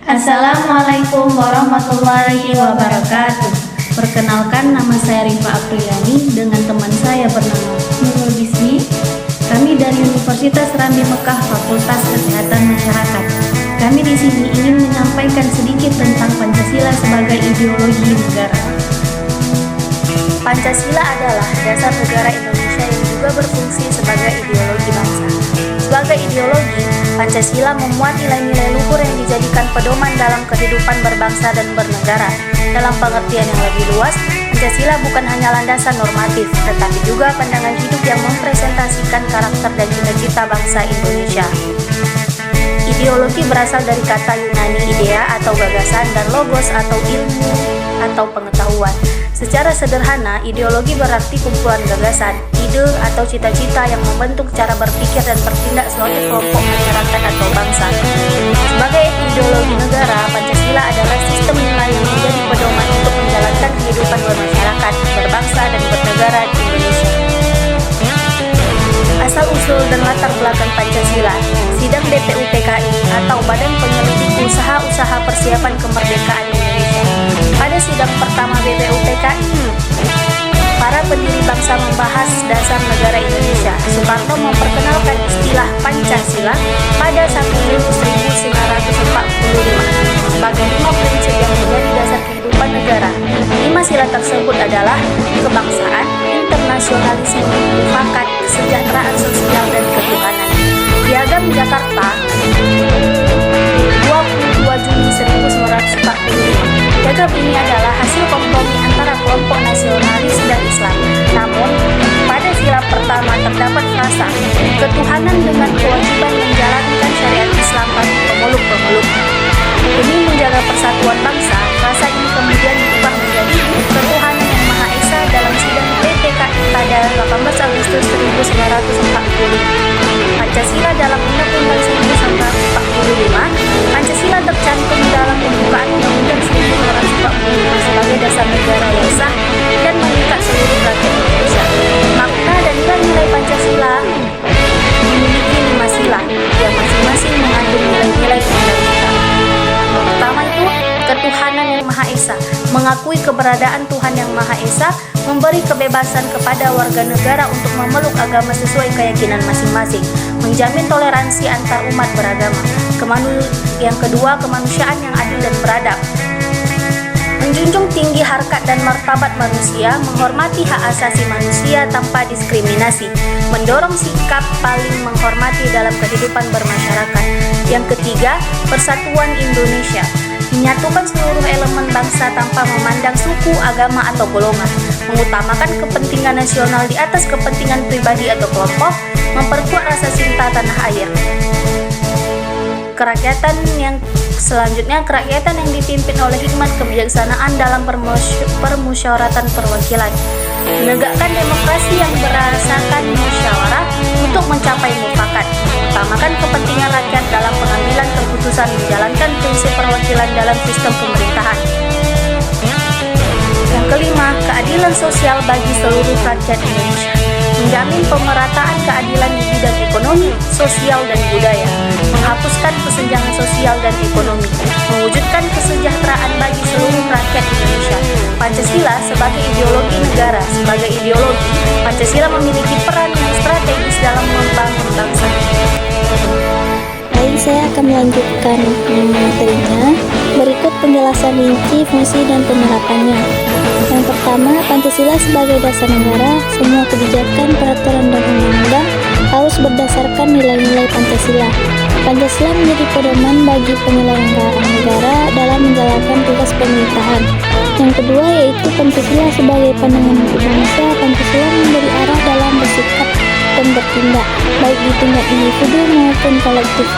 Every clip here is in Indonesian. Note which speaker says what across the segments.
Speaker 1: Assalamualaikum warahmatullahi wabarakatuh. Perkenalkan, nama saya Rifa Apriliani dengan teman saya bernama Nurul Bismi. Kami dari Universitas Rambi Mekah Fakultas Kesehatan Masyarakat. Kami di sini ingin menyampaikan sedikit tentang Pancasila sebagai ideologi negara. Pancasila adalah dasar negara Indonesia yang juga berfungsi sebagai ideologi bangsa. Sebagai ideologi, Pancasila memuat nilai-nilai luhur yang dijadikan pedoman dalam kehidupan berbangsa dan bernegara. Dalam pengertian yang lebih luas, Pancasila bukan hanya landasan normatif, tetapi juga pandangan hidup yang mempresentasikan karakter dan cita-cita bangsa Indonesia. Ideologi berasal dari kata Yunani idea atau gagasan dan logos atau ilmu atau pengetahuan. Secara sederhana, ideologi berarti kumpulan gagasan, ide atau cita-cita yang membentuk cara berpikir dan bertindak suatu kelompok masyarakat atau bangsa. Sebagai ideologi negara, Pancasila adalah sistem nilai yang menjadi pedoman untuk menjalankan kehidupan bermasyarakat, berbangsa, dan bernegara di Indonesia. Asal-usul dan latar belakang Pancasila. Sidang BPUPKI atau Badan Penyelidik Usaha-Usaha Persiapan Kemerdekaan Indonesia. Pada sidang pertama BPUPKI, para pendiri bangsa membahas dasar negara Indonesia. Soekarno memperkenalkan istilah Pancasila pada 1 Juli 1945 sebagai 5 prinsip yang menjadi dasar kehidupan negara. 5 sila tersebut adalah kebangsaan, internasionalisme, mufakat, kesejahteraan sosial, dan ketuhanan. Piagam Jakarta 22 Juni 1945. Piagam ini adalah hasil kompromi antara kelompok nasionalis dan Islam. Namun, pada sila pertama terdapat frasa ketuhanan dengan kewajiban menjalankan syariat Islam bagi pemeluk-pemeluk. Demi menjaga persatuan bangsa, frasa ini kemudian diubah menjadi ketuhanan yang Maha Esa dalam sidang PPKI pada 18 Agustus 1945. Pancasila dalam Undang-Undang 1945, Pancasila tercantum dalam pembukaan Undang-Undang 1945 sebagai dasar negara yang sah dan mengikat seluruh rakyat Indonesia. Makna dan nilai-nilai Pancasila memiliki 5 sila yang masing-masing mengandung nilai-nilai fundamental. Pertama itu, ketuhanan yang Maha Esa, mengakui keberadaan Tuhan yang Maha Esa, memberi kebebasan kepada warga negara untuk memeluk agama sesuai keyakinan masing-masing, menjamin toleransi antar umat beragama. Yang kedua, kemanusiaan yang adil dan beradab, menjunjung tinggi harkat dan martabat manusia, menghormati hak asasi manusia tanpa diskriminasi, mendorong sikap paling menghormati dalam kehidupan bermasyarakat. Yang ketiga, persatuan Indonesia, menyatukan seluruh elemen bangsa tanpa memandang suku, agama, atau golongan, mengutamakan kepentingan nasional di atas kepentingan pribadi atau kelompok, memperkuat rasa cinta tanah air. Kerakyatan yang selanjutnya, kerakyatan yang dipimpin oleh hikmat kebijaksanaan dalam permusyawaratan perwakilan, menegakkan demokrasi yang berdasarkan musyawarah untuk mencapai mufakat, utamakan kepentingan rakyat dalam pengambilan keputusan, menjalankan prinsip perwakilan dalam sistem pemerintahan. Yang kelima, keadilan sosial bagi seluruh rakyat Indonesia, menjamin pemerataan keadilan di bidang ekonomi, sosial, dan budaya, menghapuskan kesenjangan sosial dan ekonomi, mewujudkan kesejahteraan bagi seluruh rakyat Indonesia. Pancasila sebagai ideologi negara. Sebagai ideologi, Pancasila memiliki peran yang strategis dalam membangun bangsa.
Speaker 2: Baik, saya akan melanjutkan materinya. Berikut penjelasan rinci fungsi dan penerapannya. Yang pertama, Pancasila sebagai dasar negara. Semua kebijakan, peraturan, dan undang-undang harus berdasarkan nilai-nilai Pancasila. Pancasila menjadi pedoman bagi penyelenggaraan negara dalam menjalankan tugas pemerintahan. Yang kedua yaitu Pancasila sebagai pandangan hidup manusia. Pancasila memberi arah dalam bersikap dan bertindak, baik di tingkat individu maupun kolektif.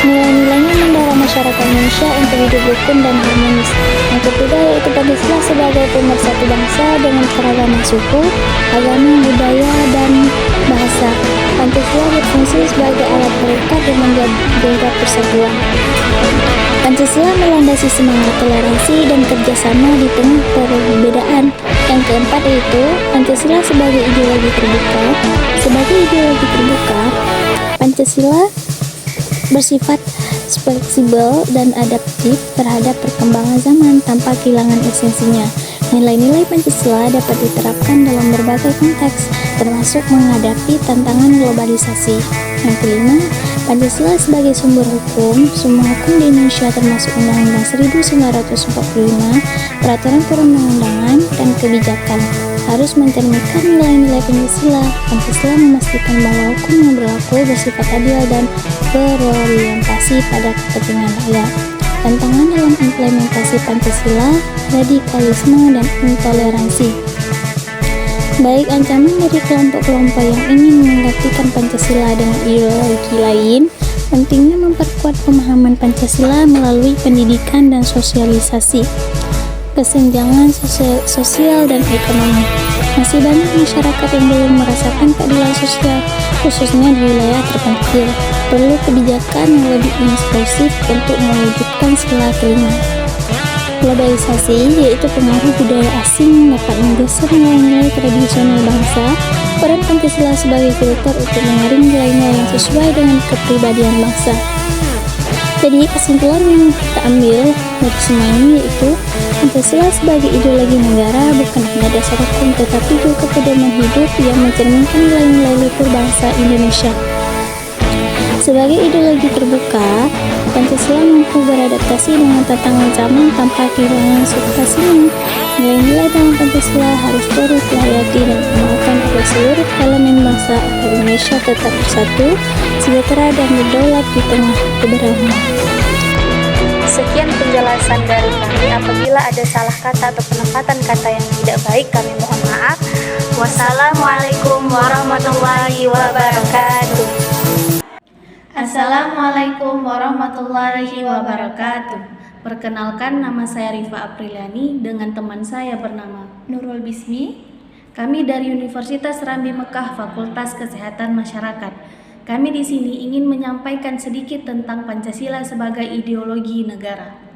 Speaker 2: Nilai-nilainya mendorong masyarakat Indonesia untuk hidup rukun dan harmonis. Yang ketiga yaitu Pancasila sebagai pemersatu bangsa dengan keragaman suku, agama, budaya, dan bahasa. Pancasila berfungsi sebagai alat perekat yang menjaga persatuan. Pancasila melandasi semangat toleransi dan kerjasama di tengah perbedaan. Yang keempat yaitu Pancasila sebagai ideologi terbuka. Sebagai ideologi terbuka, Pancasila bersifat fleksibel dan adaptif terhadap perkembangan zaman tanpa kehilangan esensinya. Nilai-nilai Pancasila dapat diterapkan dalam berbagai konteks, termasuk menghadapi tantangan globalisasi. Yang kelima, Pancasila sebagai sumber hukum. Semua hukum di Indonesia termasuk Undang-Undang 1945, peraturan perundang-undangan, dan kebijakan harus mencerminkan nilai-nilai Pancasila. Pancasila memastikan bahwa hukum yang berlaku bersifat adil dan berorientasi pada kepentingan rakyat. Tantangan dalam implementasi Pancasila, radikalisme dan intoleransi. Baik ancaman dari kelompok-kelompok yang ingin menggantikan Pancasila dengan ideologi lain, pentingnya memperkuat pemahaman Pancasila melalui pendidikan dan sosialisasi. Kesenjangan sosial dan ekonomi. Masih banyak masyarakat yang belum merasakan keadilan sosial, khususnya di wilayah terpencil. Perlu kebijakan yang lebih inklusif untuk mewujudkan sila kelima. Globalisasi, yaitu pengaruh budaya asing dapat menggeser nilai-nilai tradisional bangsa. Peran Pancasila sebagai filter untuk menyaring nilai-nilai yang sesuai dengan kepribadian bangsa. Jadi kesimpulan yang kita ambil dari semua ini yaitu Pancasila sebagai ideologi negara bukan hanya dasar hukum tetapi juga pedoman hidup yang mencerminkan nilai-nilai luhur bangsa Indonesia. Sebagai ideologi terbuka, Pancasila mampu beradaptasi dengan tantangan zaman tanpa kehilangan substansinya. Nilai-nilai dalam Pancasila harus terus dihayati dan diamalkan oleh seluruh elemen bangsa agar Indonesia tetap bersatu, sejahtera dan berdaulat di tengah keberagaman.
Speaker 1: Sekian penjelasan dari kami. Apabila ada salah kata atau penempatan kata yang tidak baik, kami mohon maaf. Wassalamualaikum warahmatullahi wabarakatuh.
Speaker 3: Assalamualaikum warahmatullahi wabarakatuh. Perkenalkan, nama saya Rifa Apriliani dengan teman saya bernama Nurul Bismi. Kami dari Universitas Rambi Mekah, Fakultas Kesehatan Masyarakat. Kami di sini ingin menyampaikan sedikit tentang Pancasila sebagai ideologi negara.